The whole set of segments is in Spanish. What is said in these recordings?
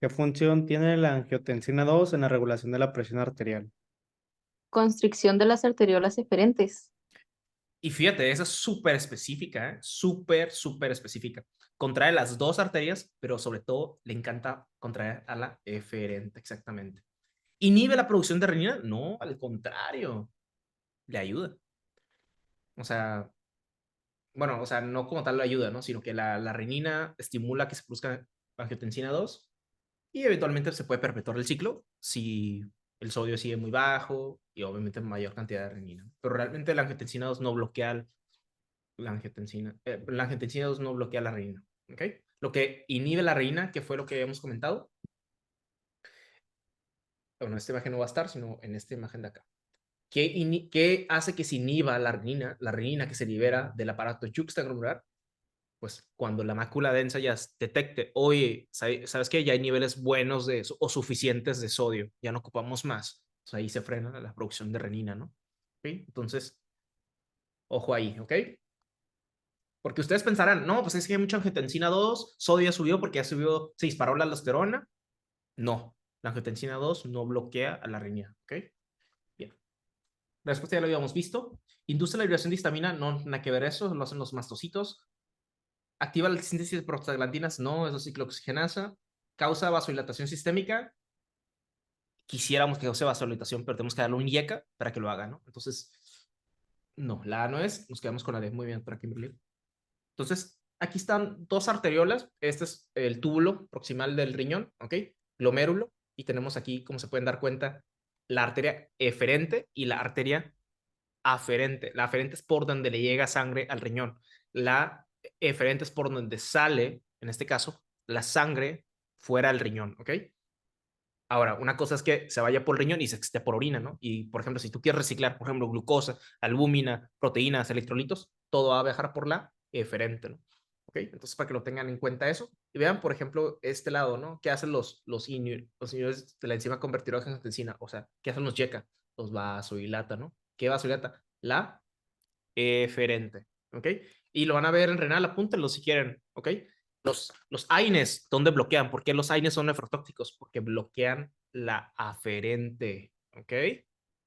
¿Qué función tiene la angiotensina 2 en la regulación de la presión arterial? Constricción de las arteriolas eferentes. Y fíjate, esa es súper específica, ¿eh? Súper específica. Contrae las dos arterias, pero sobre todo le encanta contraer a la eferente, exactamente. ¿Inhibe la producción de renina? No, al contrario, le ayuda. O sea, bueno, o sea, no como tal le ayuda, ¿no? Sino que la renina estimula que se produzca angiotensina 2 y eventualmente se puede perpetuar el ciclo si el sodio sigue muy bajo y obviamente mayor cantidad de renina. Pero realmente la angiotensina 2 no bloquea la angiotensina 2 no bloquea la renina, ¿ok? Lo que inhibe la renina, que fue lo que habíamos comentado, bueno, esta imagen no va a estar, sino en esta imagen de acá. ¿Qué hace que se inhiba la renina que se libera del aparato juxtagranular? Pues cuando la mácula densa ya detecte, oye, ¿sabes qué? Ya hay niveles buenos o suficientes de sodio, ya no ocupamos más. Entonces ahí se frena la producción de renina, ¿no? ¿Okay? Entonces, ojo ahí, ¿ok? Porque ustedes pensarán, no, pues es que hay mucha angiotensina 2, sodio ya subió porque ya subió, se disparó la aldosterona. No, la angiotensina 2 no bloquea a la renina, ¿ok? Bien. La respuesta ya lo habíamos visto. Induce la liberación de histamina, no, nada que ver eso, lo hacen los mastocitos. Activa la síntesis de prostaglandinas, no, es la ciclooxigenasa. Causa vasodilatación sistémica. Quisiéramos que cause vasodilatación, pero tenemos que darle un IECA para que lo haga, ¿no? Entonces, no, la A no es, nos quedamos con la D. Muy bien, para Kimberly. Entonces, aquí están dos arteriolas. Este es el túbulo proximal del riñón, ¿ok? Glomérulo. Y tenemos aquí, como se pueden dar cuenta, la arteria eferente y la arteria aferente. La aferente es por donde le llega sangre al riñón. La eferente es por donde sale, en este caso, la sangre fuera del riñón, ¿ok? Ahora, una cosa es que se vaya por el riñón y se esté por orina, ¿no? Y, por ejemplo, si tú quieres reciclar, por ejemplo, glucosa, albúmina, proteínas, electrolitos, todo va a viajar por la eferente, ¿no? ¿Ok? Entonces, para que lo tengan en cuenta eso. Y vean, por ejemplo, este lado, ¿no? ¿Qué hacen los inhibidores de la enzima convertidora de angiotensina? O sea, ¿qué hacen los YECA? Los vasodilata, ¿no? ¿Qué vasodilata? La eferente, ¿ok? Y lo van a ver en renal, apúntenlo si quieren, ¿ok? Los AINES, ¿dónde bloquean? ¿Por qué los AINES son nefrotóxicos? Porque bloquean la aferente, ¿ok?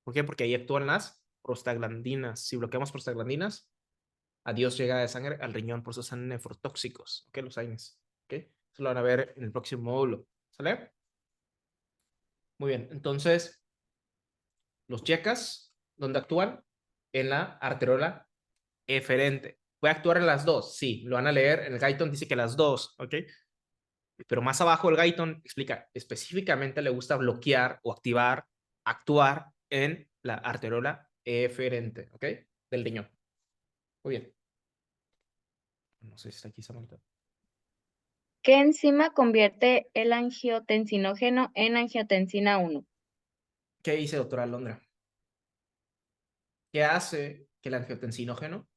¿Por qué? Porque ahí actúan las prostaglandinas. Si bloqueamos prostaglandinas, adiós llegada de sangre al riñón, por eso son nefrotóxicos, ¿ok? Los AINES, ¿ok? Eso lo van a ver en el próximo módulo, ¿sale? Muy bien, entonces, los checas, ¿dónde actúan? En la arteriola eferente. ¿Puede actuar en las dos? Sí, lo van a leer. En el Guyton dice que las dos, ¿ok? Pero más abajo el Guyton explica, específicamente le gusta bloquear o activar, actuar en la arteriola eferente, ¿ok? Del riñón. Muy bien. No sé si está aquí Samantha. ¿Qué enzima convierte el angiotensinógeno en angiotensina 1? ¿Qué dice doctora Londra? ¿Qué hace que el angiotensinógeno,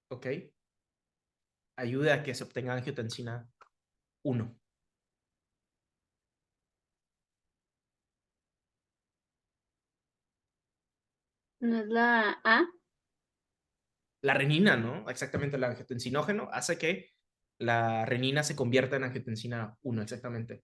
ok, ayude a que se obtenga angiotensina 1? ¿No es la A? La renina, ¿no? Exactamente, el angiotensinógeno hace que la renina se convierta en angiotensina 1, exactamente.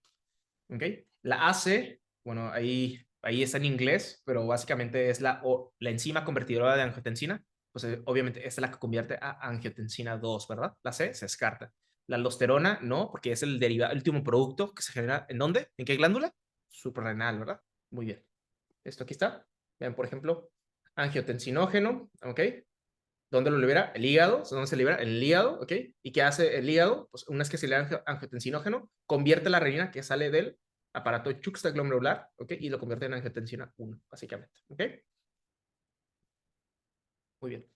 ¿Ok? La AC, bueno, ahí está en inglés, pero básicamente es la enzima convertidora de angiotensina. Pues obviamente esta es la que convierte a angiotensina 2, ¿verdad? La C se descarta. La aldosterona, no, porque es el derivado, el último producto que se genera, ¿en dónde? ¿En qué glándula? Suprarrenal, ¿verdad? Muy bien. Esto aquí está. Vean, por ejemplo, angiotensinógeno, ¿ok? ¿Dónde lo libera? El hígado. ¿Dónde se libera? En el hígado, ¿ok? ¿Y qué hace el hígado? Pues una vez que se libera angiotensinógeno, convierte la renina que sale del aparato juxtaglomerular, ¿ok? Y lo convierte en angiotensina 1, básicamente, ¿ok? Muy bien.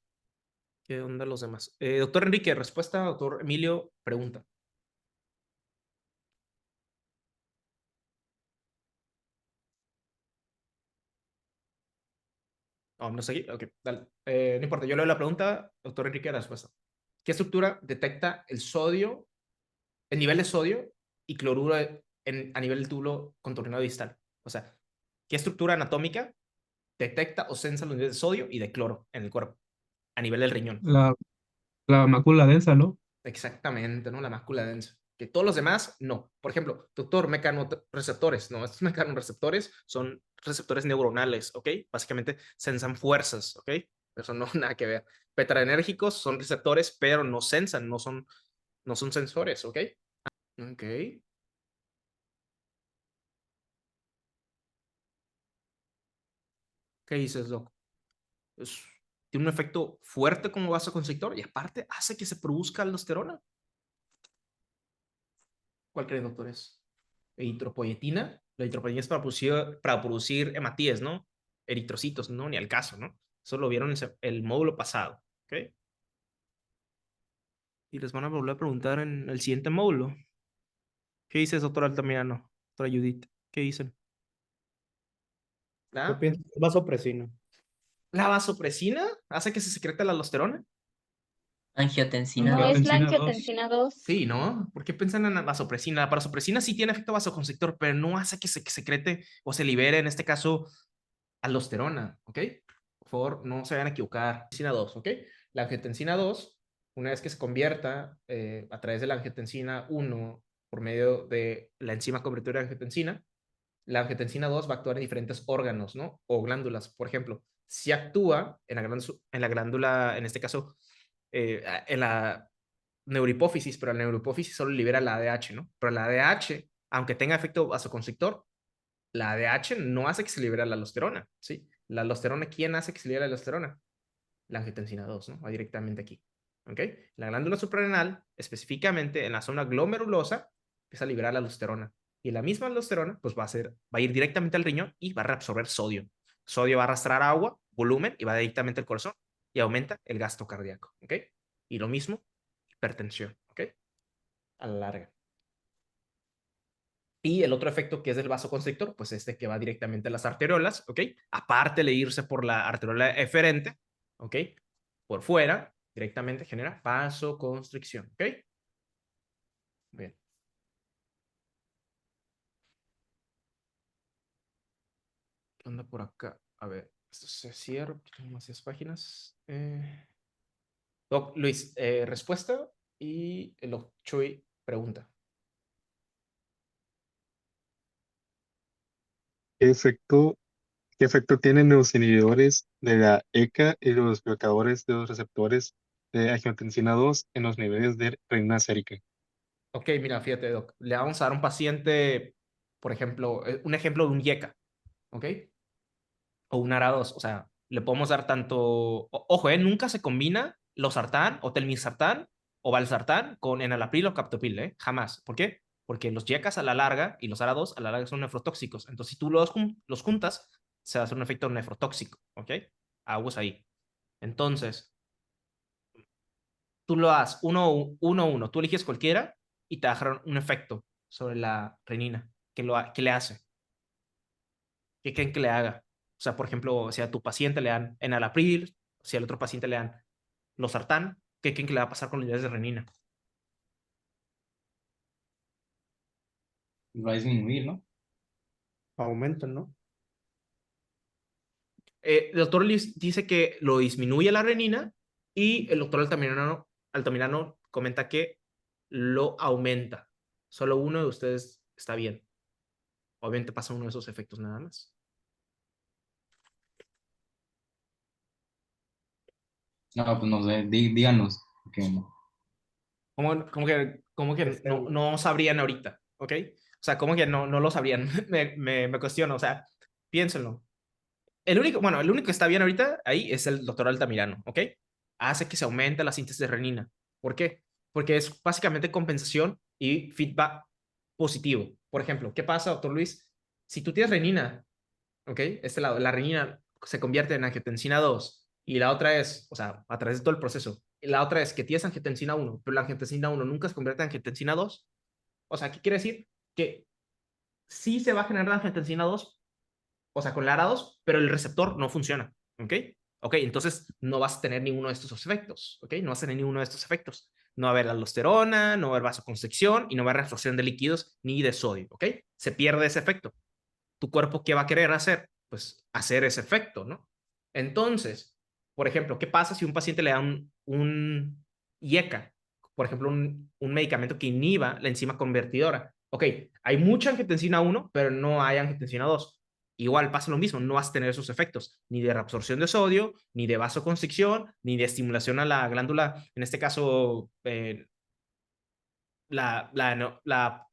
¿Qué onda los demás? Doctor Enrique, respuesta. Doctor Emilio, pregunta. Oh, no sé aquí. Ok, dale. No importa, yo leo la pregunta. Doctor Enrique, la respuesta. ¿Qué estructura detecta el sodio, el nivel de sodio y cloruro a nivel del túbulo contorsionado distal? O sea, ¿qué estructura anatómica detecta o sensa los niveles de sodio y de cloro en el cuerpo a nivel del riñón? La, la mácula densa, ¿no? Exactamente, ¿no? La mácula densa. Que todos los demás, no. Por ejemplo, doctor, mecanoreceptores. No, estos mecanoreceptores son receptores neuronales, ¿ok? Básicamente sensan fuerzas, ¿ok? Eso no nada que ver. Betaenérgicos son receptores, pero no sensan, no son sensores, ¿ok? Ok. ¿Qué dices, doc? Tiene un efecto fuerte como vasoconstrictor y aparte hace que se produzca aldosterona. ¿Cuál creen, doctores? Eritropoyetina. La eritropoyetina es para producir hematíes, ¿no? Eritrocitos, ¿no? Ni al caso, ¿no? Eso lo vieron en el módulo pasado, ¿ok? Y les van a volver a preguntar en el siguiente módulo. ¿Qué dices, doctor Altamirano? Doctora Judith, ¿qué dicen? Yo ¿Ah? pienso que es vasopresina. ¿La vasopresina hace que se secrete la aldosterona? Angiotensina ¿No es 2. la angiotensina 2? Sí, ¿no? ¿Por qué piensan en la vasopresina? La vasopresina sí tiene efecto vasoconstrictor, pero no hace que se secrete o se libere, en este caso, aldosterona, ¿ok? Por favor, no se vayan a equivocar. Angiotensina 2, ¿ok? La angiotensina 2, una vez que se convierta a través de la angiotensina 1 por medio de la enzima convertidora de angiotensina, la angiotensina 2 va a actuar en diferentes órganos, ¿no? O glándulas. Por ejemplo, si actúa en la glándula, en este caso, en la neurohipófisis, pero la neurohipófisis solo libera la ADH, ¿no? Pero la ADH, aunque tenga efecto vasoconstrictor, la ADH no hace que se libere la aldosterona, ¿sí? La aldosterona, ¿quién hace que se libere la aldosterona? La angiotensina 2, ¿no? Va directamente aquí, ¿ok? La glándula suprarrenal, específicamente en la zona glomerulosa, empieza a liberar la aldosterona. Y la misma aldosterona, pues va a ir directamente al riñón y va a reabsorber sodio. Sodio va a arrastrar agua, volumen, y va directamente al corazón y aumenta el gasto cardíaco, ¿ok? Y lo mismo, hipertensión, ¿ok? A la larga. Y el otro efecto que es del vasoconstrictor, pues este que va directamente a las arteriolas, ¿ok? Aparte de irse por la arteriola eferente, ¿ok? Por fuera, directamente genera vasoconstricción, ¿ok? Bien. ¿Qué onda por acá? A ver, esto se cierra, porque tengo demasiadas páginas. Doc, Luis, respuesta y el Doc Chuy pregunta. ¿Qué efecto, qué efecto tienen los inhibidores de la ECA y los bloqueadores de los receptores de angiotensina 2 en los niveles de renina sérica? Ok, mira, fíjate, Doc. Le vamos a dar a un paciente, por ejemplo, un ejemplo de un YECA, ¿ok? O un ARA2, o sea, le podemos dar tanto, ojo, nunca se combina losartán o telmisartán o valsartán con enalapril o captopril, jamás. ¿Por qué? Porque los YECAs a la larga y los ARA2 a la larga son nefrotóxicos. Entonces, si tú los juntas, se va a hacer un efecto nefrotóxico, ¿ok? Aguas ahí. Entonces, tú lo das uno, tú eliges cualquiera y te dejarán un efecto sobre la renina. ¿Qué le hace? ¿Qué creen que le haga? O sea, por ejemplo, si a tu paciente le dan enalapril, si al otro paciente le dan losartán, ¿qué creen que le va a pasar con los niveles de renina? Va a disminuir, ¿no? Aumentan, ¿no? El doctor Liz dice que lo disminuye la renina y el doctor Altamirano comenta que lo aumenta. Solo uno de ustedes está bien. Obviamente pasa uno de esos efectos nada más. No, pues no sé, díganos. Que no. ¿Cómo que Es no, el- no sabrían ahorita? ¿Ok? O sea, ¿cómo que no lo sabrían? Me cuestiono, o sea, piénsenlo. El único que está bien ahorita ahí es el doctor Altamirano, ¿ok? Hace que se aumente la síntesis de renina. ¿Por qué? Porque es básicamente compensación y feedback positivo. Por ejemplo, ¿qué pasa, doctor Luis? Si tú tienes renina, ¿ok? Este lado, la renina se convierte en angiotensina 2 y la otra es, o sea, a través de todo el proceso, la otra es que tienes angiotensina 1, pero la angiotensina 1 nunca se convierte en angiotensina 2. O sea, ¿qué quiere decir? Que sí se va a generar angiotensina 2, o sea, con la ARA2, pero el receptor no funciona, ¿ok? Ok, entonces no vas a tener ninguno de estos efectos, ¿ok? No vas a tener ninguno de estos efectos. No va a haber aldosterona, no va a haber vasoconstricción y no va a haber absorción de líquidos ni de sodio, ¿ok? Se pierde ese efecto. ¿Tu cuerpo qué va a querer hacer? Pues hacer ese efecto, ¿no? Entonces, por ejemplo, ¿qué pasa si un paciente le da un IECA por ejemplo, un medicamento que inhiba la enzima convertidora. Ok, hay mucha angiotensina 1, pero no hay angiotensina 2. Igual pasa lo mismo, no vas a tener esos efectos, ni de reabsorción de sodio, ni de vasoconstricción, ni de estimulación a la glándula, en este caso, la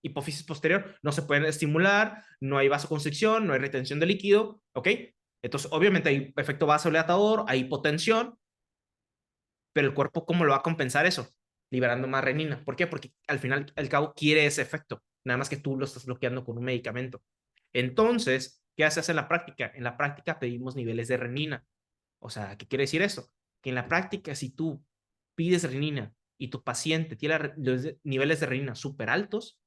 hipófisis posterior no se puede estimular, no hay vasoconstricción, no hay retención de líquido, ¿ok? Entonces, obviamente hay efecto vasodilatador, hay hipotensión, pero el cuerpo, ¿cómo lo va a compensar eso? Liberando más renina. ¿Por qué? Porque al final, al cabo, quiere ese efecto, nada más que tú lo estás bloqueando con un medicamento. Entonces, ¿qué haces en la práctica? En la práctica pedimos niveles de renina. O sea, ¿qué quiere decir eso? Que en la práctica, si tú pides renina y tu paciente tiene los niveles de renina súper altos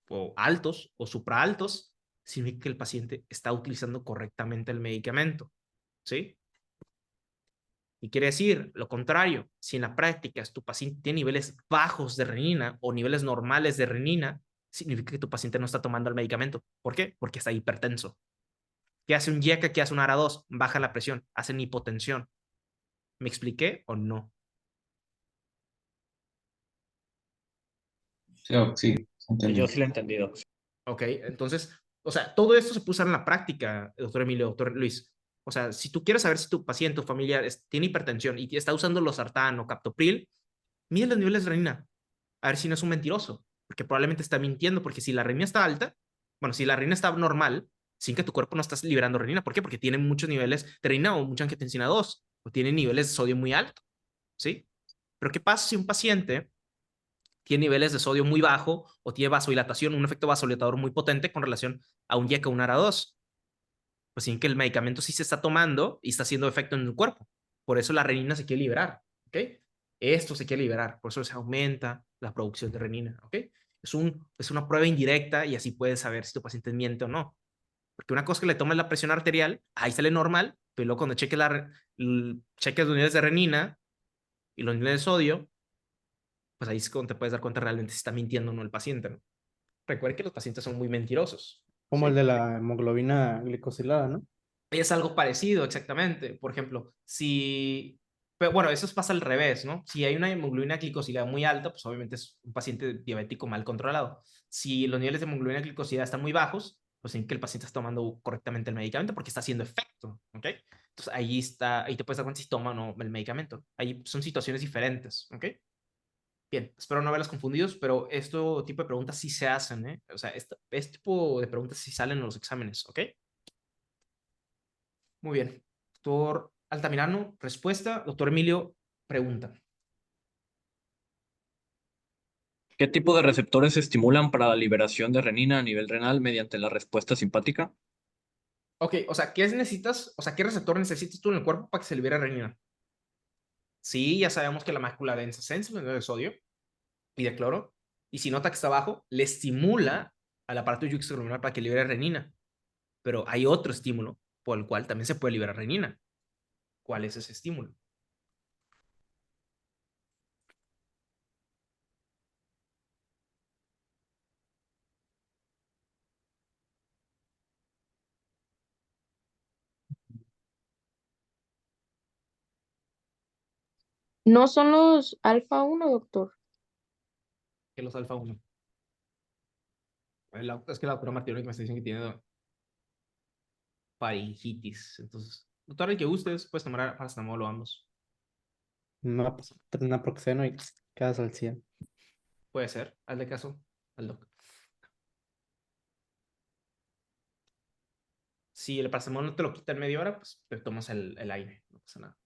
o supraaltos, significa que el paciente está utilizando correctamente el medicamento. ¿Sí? Y quiere decir lo contrario, si en la práctica tu paciente tiene niveles bajos de renina o niveles normales de renina, significa que tu paciente no está tomando el medicamento. ¿Por qué? Porque está hipertenso. ¿Qué hace un IECA? ¿Qué hace un ARA2? Baja la presión, hacen hipotensión. ¿Me expliqué o no? Sí, sí, entendí. Yo sí lo he entendido. Ok, entonces, o sea, todo esto se puede usar en la práctica, doctor Emilio, doctor Luis. O sea, si tú quieres saber si tu paciente o familiar tiene hipertensión y está usando losartán o captopril, mide los niveles de renina, a ver si no es un mentiroso, porque probablemente está mintiendo, porque si la renina está alta, bueno, si la renina está normal, sin que tu cuerpo no estás liberando renina, ¿por qué? Porque tiene muchos niveles de renina o mucha angiotensina 2, o tiene niveles de sodio muy alto, ¿sí? Pero ¿qué pasa si un paciente tiene niveles de sodio muy bajo o tiene vasodilatación, un efecto vasodilatador muy potente con relación a un YECA o un ARA2? Pues sin que el medicamento sí se está tomando y está haciendo efecto en el cuerpo. Por eso la renina se quiere liberar, ¿ok? Esto se quiere liberar, por eso se aumenta la producción de renina, ¿ok? Es una prueba indirecta y así puedes saber si tu paciente miente o no. Porque una cosa es que le tomes la presión arterial, ahí sale normal, pero luego cuando cheques los niveles de renina y los niveles de sodio, pues ahí es cuando te puedes dar cuenta realmente si está mintiendo o no el paciente, ¿no? Recuerda que los pacientes son muy mentirosos, Como el ¿sí? de la hemoglobina glicosilada, ¿no? Es algo parecido, exactamente. Por ejemplo, si... Pero bueno, eso pasa al revés, ¿no? Si hay una hemoglobina glicosilada muy alta, pues obviamente es un paciente diabético mal controlado. Si los niveles de hemoglobina glicosilada están muy bajos, pues significa que el paciente está tomando correctamente el medicamento porque está haciendo efecto, ¿ok? Entonces ahí te puedes dar cuenta si toma o no el medicamento. Ahí son situaciones diferentes, ¿ok? Bien, espero no haberlos confundidos, pero este tipo de preguntas sí se hacen, ¿eh? O sea, este tipo de preguntas sí salen en los exámenes, ¿ok? Muy bien. Doctor Altamirano, respuesta. Doctor Emilio, pregunta. ¿Qué tipo de receptores se estimulan para la liberación de renina a nivel renal mediante la respuesta simpática? Ok, o sea, ¿qué necesitas? O sea, ¿qué receptor necesitas tú en el cuerpo para que se libere renina? Sí, ya sabemos que la mácula densa sensa de sodio y de cloro, y si nota que está abajo, le estimula al aparato yuxtaglomerular para que libere renina. Pero hay otro estímulo por el cual también se puede liberar renina. ¿Cuál es ese estímulo? ¿No son los alfa 1, doctor? Que los alfa 1. Es que la doctora Martínez me está diciendo que tiene faringitis. Entonces, doctor, el que gustes, puedes tomar paracetamol o ambos. Naproxeno y quedas al 100. Puede ser. Hazle caso al doc. Si el paracetamol no te lo quita en media hora, pues te tomas el aire. No pasa nada.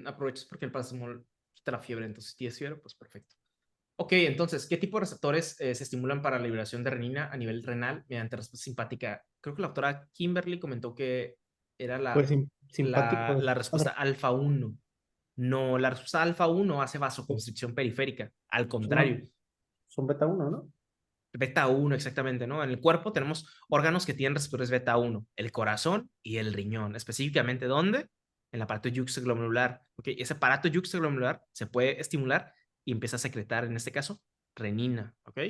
Aprovechas porque el paracetamol quita la fiebre. Entonces, si tienes fiebre, pues perfecto. Ok, entonces, ¿qué tipo de receptores se estimulan para la liberación de renina a nivel renal mediante respuesta simpática? Creo que la doctora Kimberly comentó que era Pues simpático. la respuesta alfa 1. No, la respuesta alfa 1 hace vasoconstricción periférica. Al contrario, Son beta 1, ¿no? beta 1 exactamente, ¿no? En el cuerpo tenemos órganos que tienen receptores beta 1, el corazón y el riñón. Específicamente, ¿dónde? En el aparato yuxtaglomerular. ¿Ok? Ese aparato yuxtaglomerular se puede estimular y empieza a secretar, en este caso, renina. ¿Ok?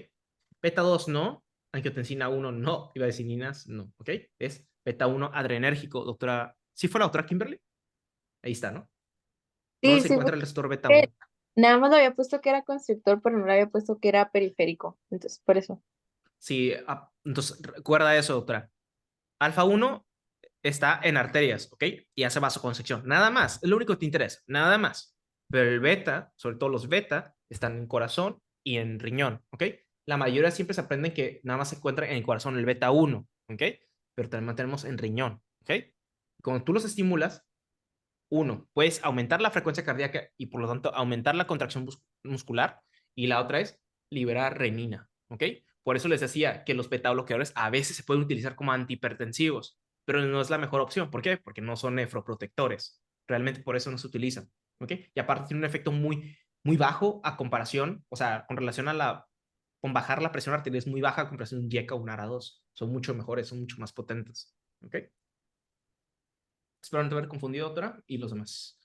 Beta 2 no, angiotensina 1 no, ibadicininas no. ¿Ok? Es beta 1 adrenérgico, doctora. ¿Sí fue la doctora Kimberly? Ahí está, ¿no? Sí, ¿Dónde se sí, encuentra el receptor beta porque 1? nada más lo había puesto que era constrictor, pero no le había puesto que era periférico. Entonces, por eso. Sí, entonces recuerda eso, doctora. Alfa 1 está en arterias, ¿ok? Y hace vasoconstricción. Nada más, es lo único que te interesa, nada más. Pero el beta, sobre todo los beta, están en corazón y en riñón, ¿ok? La mayoría siempre se aprenden que nada más se encuentra en el corazón el beta 1, ¿ok? Pero también tenemos en riñón, ¿ok? Cuando tú los estimulas, uno, puedes aumentar la frecuencia cardíaca y por lo tanto aumentar la contracción muscular. Y la otra es liberar renina, ¿ok? Por eso les decía que los beta bloqueadores a veces se pueden utilizar como antihipertensivos, pero no es la mejor opción. ¿Por qué? Porque no son nefroprotectores. Realmente por eso no se utilizan, ¿ok? Y aparte tiene un efecto muy, muy bajo a comparación, o sea, con relación a con bajar la presión arterial es muy baja a comparación de un YECA o un ARA2. Son mucho mejores, son mucho más potentes, ¿ok? Espero no haber confundido, doctora, y los demás.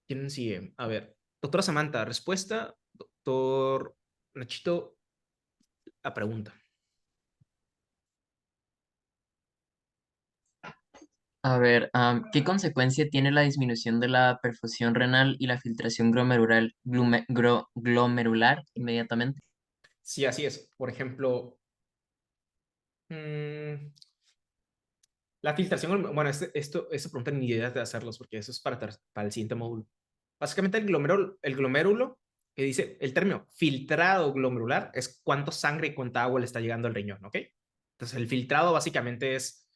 ¿Quién sigue? A ver, doctora Samantha, respuesta. Doctor Nachito, la pregunta. A ver, ¿qué consecuencia tiene la disminución de la perfusión renal y la filtración glomerular inmediatamente? Sí, así es. Por ejemplo, la filtración, bueno, esta pregunta ni idea de hacerlos porque eso es para el siguiente módulo. Básicamente el glomérulo, que dice el término filtrado glomerular, es cuánto sangre y cuánta agua le está llegando al riñón, ¿ok? Entonces el filtrado básicamente es,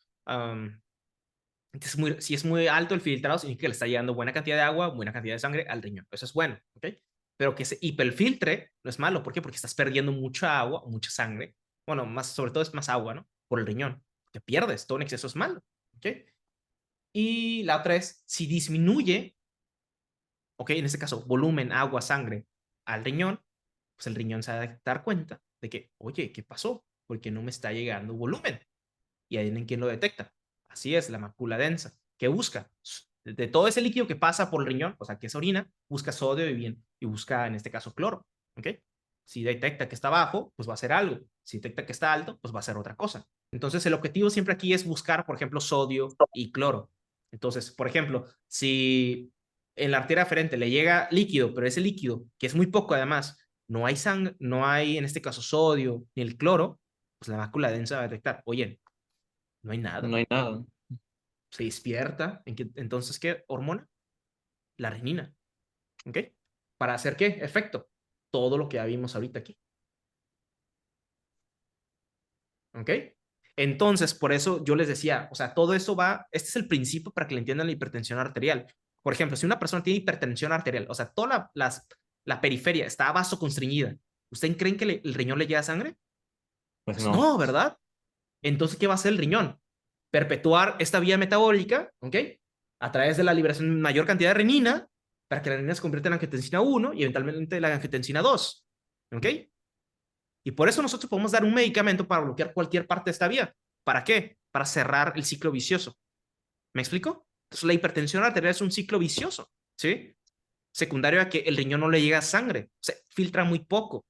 si es muy alto el filtrado, significa que le está llegando buena cantidad de agua, buena cantidad de sangre al riñón. Eso es bueno, ¿ok? Pero que se hiperfiltre no es malo. ¿Por qué? Porque estás perdiendo mucha agua, mucha sangre. Bueno, más, sobre todo es más agua, ¿no? Por el riñón. Te pierdes, todo en exceso es malo, ¿ok? Y la otra es, si disminuye, ¿ok? En este caso, volumen, agua, sangre al riñón, pues el riñón se va a dar cuenta de que, oye, ¿qué pasó? Porque no me está llegando volumen. Y ahí en quién lo detecta. Así es, la mácula densa. ¿Qué busca? De todo ese líquido que pasa por el riñón, o sea, que es orina, busca sodio y busca, en este caso, cloro. ¿Ok? Si detecta que está bajo, pues va a hacer algo. Si detecta que está alto, pues va a hacer otra cosa. Entonces, el objetivo siempre aquí es buscar, por ejemplo, sodio y cloro. Entonces, por ejemplo, si en la arteria aferente le llega líquido, pero ese líquido, que es muy poco además, no hay sangre, no hay en este caso sodio ni el cloro, pues la mácula densa va a detectar, oye, no hay nada. No hay nada. Se despierta. Entonces, ¿qué hormona? La renina. ¿Ok? ¿Para hacer qué? Efecto. Todo lo que ya vimos ahorita aquí. ¿Ok? Entonces, por eso yo les decía, o sea, todo eso va, este es el principio para que le entiendan la hipertensión arterial. Por ejemplo, si una persona tiene hipertensión arterial, o sea, toda la periferia está vasoconstreñida, ¿ustedes creen que el riñón le llega sangre? Pues Pues no. no, ¿verdad? Entonces, ¿qué va a hacer el riñón? Perpetuar esta vía metabólica, ¿ok? A través de la liberación de mayor cantidad de renina, para que la renina se convierta en angiotensina 1 y eventualmente la angiotensina 2, ¿ok? Y por eso nosotros podemos dar un medicamento para bloquear cualquier parte de esta vía. ¿Para qué? Para cerrar el ciclo vicioso. ¿Me explico? Entonces, la hipertensión arterial es un ciclo vicioso, ¿sí? Secundario a que el riñón no le llega sangre, se filtra muy poco.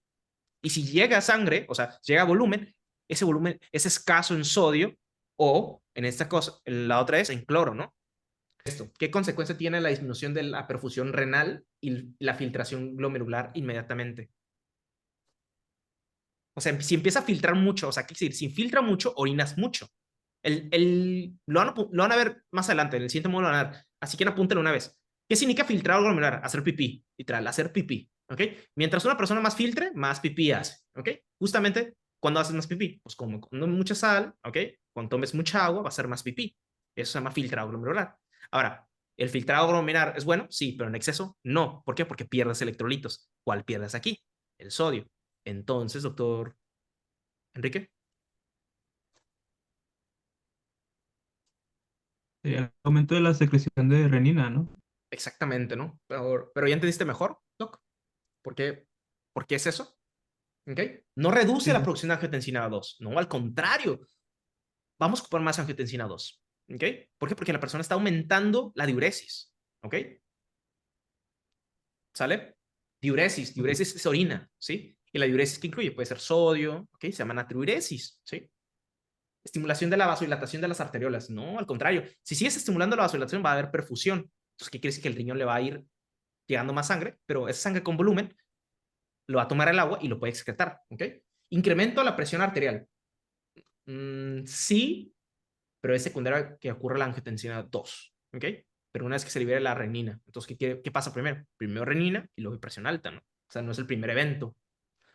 Y si llega sangre, o sea, llega volumen es escaso en sodio o, en esta cosa, la otra es en cloro, ¿no? Esto, ¿qué consecuencia tiene la disminución de la perfusión renal y la filtración glomerular inmediatamente? O sea, si empieza a filtrar mucho, o sea, ¿qué decir? Si filtra mucho, orinas mucho. Lo van a ver más adelante, en el siguiente módulo lo van a ver. Así que apúntenlo una vez. ¿Qué significa filtrar glomerular? Hacer pipí, literal, hacer pipí, ¿ok? Mientras una persona más filtre, más pipí hace, ¿ok? Justamente, cuando haces más pipí? Pues como cuando mucha sal, ¿ok? Cuando tomes mucha agua, va a ser más pipí. Eso se llama filtrado glomerular. Ahora, ¿el filtrado glomerular es bueno? Sí, pero en exceso, no. ¿Por qué? Porque pierdes electrolitos. ¿Cuál pierdes aquí? El sodio. Entonces, doctor Enrique. El aumento de la secreción de renina, ¿no? Exactamente, ¿no? Pero ya entendiste mejor, Doc. ¿Por qué? ¿Por qué es eso? ¿Ok? No reduce Sí, la sí. producción de angiotensina 2. No, al contrario. Vamos a ocupar más angiotensina 2. ¿Ok? ¿Por qué? Porque la persona está aumentando la diuresis. ¿Ok? ¿Sale? Diuresis. Diuresis es orina, ¿sí? Y la diuresis que incluye puede ser sodio, ¿ok? Se llama natriuresis, ¿sí? Estimulación de la vasodilatación de las arteriolas. No, al contrario. Si sigues estimulando la vasodilatación, va a haber perfusión. Entonces, ¿qué quiere decir? Que el riñón le va a ir llegando más sangre, pero esa sangre con volumen lo va a tomar el agua y lo puede excretar, ¿ok? Incremento la presión arterial. Sí, pero es secundario que ocurre la angiotensina 2, ¿ok? Pero una vez que se libere la renina, entonces, ¿qué pasa primero? Primero renina y luego presión alta, ¿no? O sea, no es el primer evento.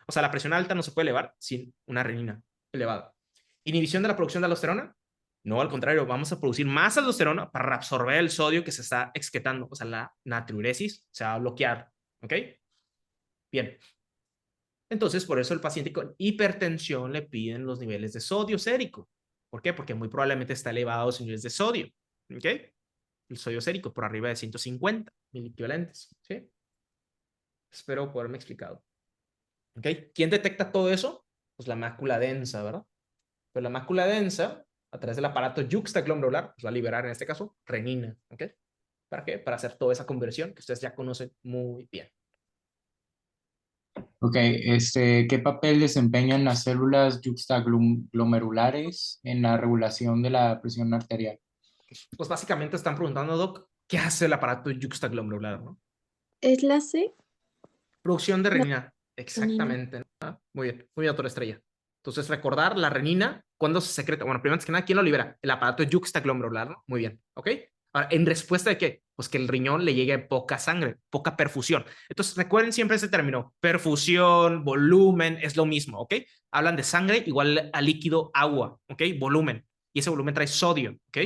O sea, la presión alta no se puede elevar sin una renina elevada. ¿Inhibición de la producción de aldosterona? No, al contrario, vamos a producir más aldosterona para reabsorber el sodio que se está excretando. O sea, la natriuresis se va a bloquear, ¿ok? Bien. Entonces, por eso el paciente con hipertensión le piden los niveles de sodio sérico. ¿Por qué? Porque muy probablemente está elevado los niveles de sodio, ¿ok? El sodio sérico por arriba de 150 miliequivalentes, ¿sí? Espero poderme explicado. ¿Ok? ¿Quién detecta todo eso? Pues la mácula densa, ¿verdad? Pero la mácula densa, a través del aparato yuxtaglomerular, pues va a liberar en este caso renina, ¿ok? ¿Para qué? Para hacer toda esa conversión que ustedes ya conocen muy bien. Ok, ¿qué papel desempeñan las células yuxtaglomerulares en la regulación de la presión arterial? Pues básicamente están preguntando, Doc, ¿qué hace el aparato yuxtaglomerular, no? ¿Es la C? Producción de La renina. Exactamente. ¿No? Muy bien, doctora Estrella. Entonces, recordar la renina, ¿cuándo se secreta? Bueno, primero que nada, ¿quién lo libera? El aparato yuxtaglomerular, ¿no? Muy bien, ¿ok? Ahora, ¿en respuesta de qué? Pues que el riñón le llegue poca sangre, poca perfusión. Entonces, recuerden siempre ese término, perfusión, volumen, es lo mismo, ¿ok? Hablan de sangre igual a líquido, agua, ¿ok? Volumen. Y ese volumen trae sodio, ¿ok?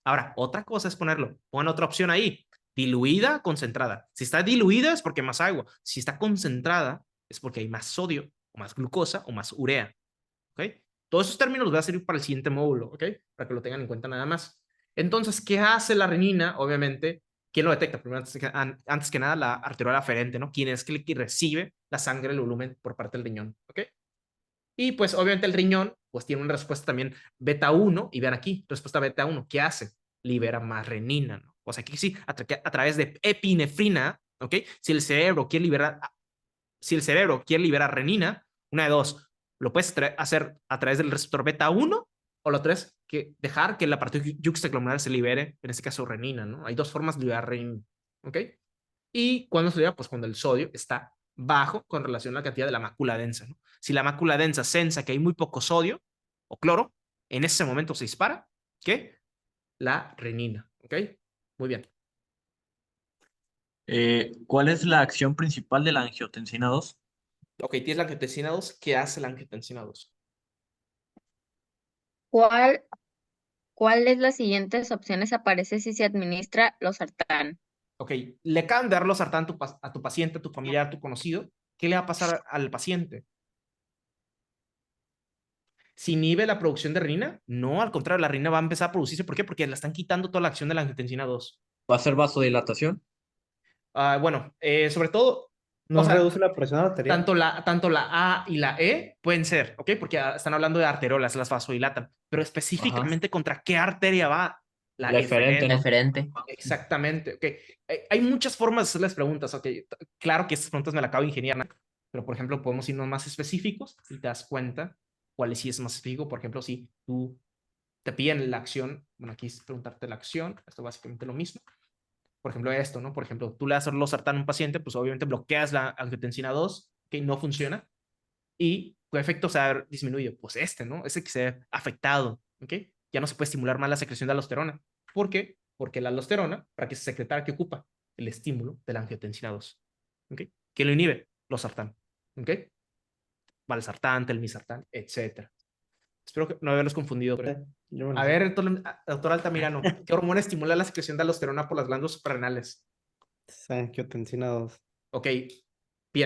Ahora, otra cosa es ponerlo, pongan otra opción ahí, diluida, concentrada. Si está diluida es porque hay más agua. Si está concentrada es porque hay más sodio, o más glucosa, o más urea, ¿ok? Todos esos términos los voy a servir para el siguiente módulo, ¿ok? Para que lo tengan en cuenta nada más. Entonces, ¿qué hace la renina? Obviamente, ¿quién lo detecta? Primero, antes que nada, la arteriola aferente, ¿no? ¿Quién es que recibe la sangre, el volumen por parte del riñón? ¿Ok? Y pues, obviamente, el riñón, pues tiene una respuesta también beta 1, y vean aquí, respuesta beta 1, ¿qué hace? Libera más renina, ¿no? O sea, que sí, a través de epinefrina, ¿ok? Si el cerebro quiere liberar renina, una de dos, lo puedes hacer a través del receptor beta 1 o lo tres, que dejar que el aparato yuxtaglomerular se libere, en este caso renina, ¿no? Hay dos formas de liberar renina, ¿ok? ¿Y cuándo se libera? Pues cuando el sodio está bajo con relación a la cantidad de la mácula densa, ¿no? Si la mácula densa sensa que hay muy poco sodio o cloro, en ese momento se dispara, ¿qué? La renina, ¿ok? Muy bien. ¿Cuál es la acción principal de la angiotensina 2? Ok, tienes la angiotensina 2. ¿Qué hace la angiotensina 2? ¿Cuál de las siguientes opciones aparece si se administra losartán? Ok, le acaban de dar losartán a tu paciente, a tu familiar, a tu conocido. ¿Qué le va a pasar al paciente? ¿Se inhibe la producción de renina? No, al contrario, la renina va a empezar a producirse. ¿Por qué? Porque le están quitando toda la acción de la angiotensina 2. ¿Va a ser vasodilatación? Bueno, sobre todo, No o sea, reduce la presión arterial. tanto la A y la E pueden ser, ¿ok? Porque están hablando de arteriolas, las vasodilatan. Pero específicamente contra qué arteria va la La eferente, La ¿no? eferente. Exactamente, ok. Hay muchas formas de hacerles preguntas, ok. Claro que estas preguntas me las acabo de ingeniar, ¿no? Pero por ejemplo, podemos irnos más específicos y te das cuenta cuál sí es más específico. Por ejemplo, si tú te piden la acción, bueno, aquí es preguntarte la acción, esto es básicamente lo mismo. Por ejemplo, esto, ¿no? Por ejemplo, tú le das losartán a un paciente, pues obviamente bloqueas la angiotensina 2, que no funciona, y ¿qué efecto se ha disminuido? Pues ¿no? Ese que se ha afectado, ¿ok? Ya no se puede estimular más la secreción de aldosterona. ¿Por qué? Porque la aldosterona, para que se secretara, ¿qué ocupa? El estímulo de la angiotensina 2, ¿ok? ¿Quién lo inhibe? Losartán, ¿ok? Valsartán, telmisartán, etc. Espero no haberlos confundido. Yo me lo A sé. ver, doctor Altamirano, ¿qué hormona estimula la secreción de aldosterona por las glándulas suprarrenales? Angiotensina 2. Ok,